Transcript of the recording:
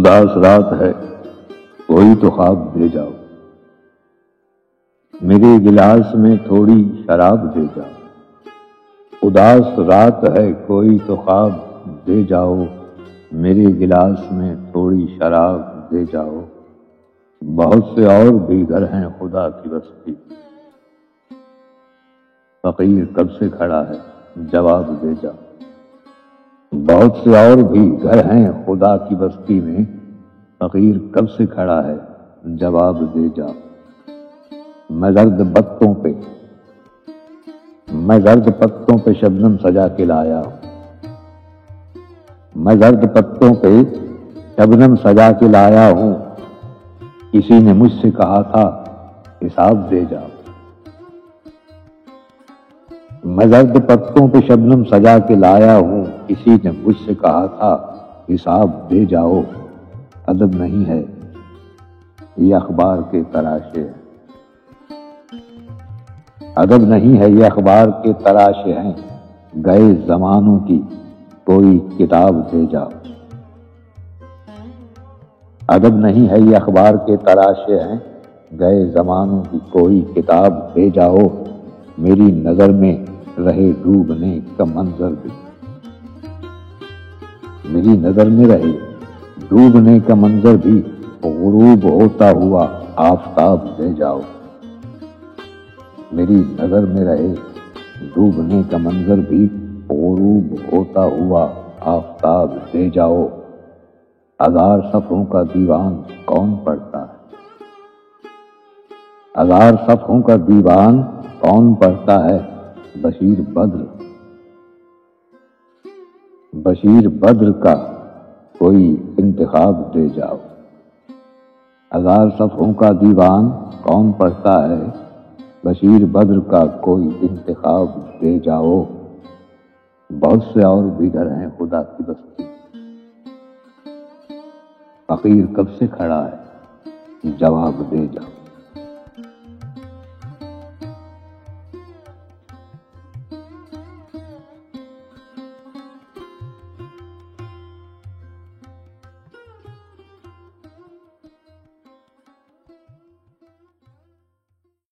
اداس رات ہے کوئی تو خواب دے جاؤ، میرے گلاس میں تھوڑی شراب دے جاؤ۔ اداس رات ہے کوئی تو خواب دے جاؤ، میرے گلاس میں تھوڑی شراب دے جاؤ۔ بہت سے اور بھی گھر ہیں خدا کی بستی، فقیر کب سے کھڑا ہے جواب دے جاؤ۔ بہت سے اور بھی گھر ہیں خدا کی بستی میں، فقیر کب سے کھڑا ہے جواب دے جاؤ۔ میں زرد پتوں پہ شبنم سجا کے لایا ہوں، میں زرد پتوں پہ شبنم سجا کے لایا ہوں، کسی نے مجھ سے کہا تھا حساب دے جاؤ۔ میں زرد پتوں پہ شبنم سجا کے لایا ہوں، کسی نے مجھ سے کہا تھا حساب دے جاؤ۔ ادب نہیں ہے یہ اخبار کے تراشے، ادب نہیں ہے یہ اخبار کے تراشے ہیں، گئے زمانوں کی کوئی کتاب دے جاؤ۔ ادب نہیں ہے یہ اخبار کے تراشے ہیں، گئے زمانوں کی کوئی کتاب دے جاؤ۔ میری نظر میں رہے ڈوبنے کا منظر بھی، میری نظر میں رہے ڈوبنے کا منظر بھی، غروب ہوتا ہوا آفتاب دے جاؤ۔ میری نظر میں رہے ڈوبنے کا منظر بھی، غروب ہوتا ہوا آفتاب دے جاؤ۔ ہزار صفحوں کا دیوان کون پڑھتا ہے، ہزار صفحوں کا دیوان کون پڑھتا ہے، بشیر بدر کا کوئی انتخاب دے جاؤ۔ ہزار صفحوں کا دیوان کون پڑھتا ہے، بشیر بدر کا کوئی انتخاب دے جاؤ۔ بہت سے اور بھی گھر ہیں خدا کی بستی، فقیر کب سے کھڑا ہے جواب دے جاؤ۔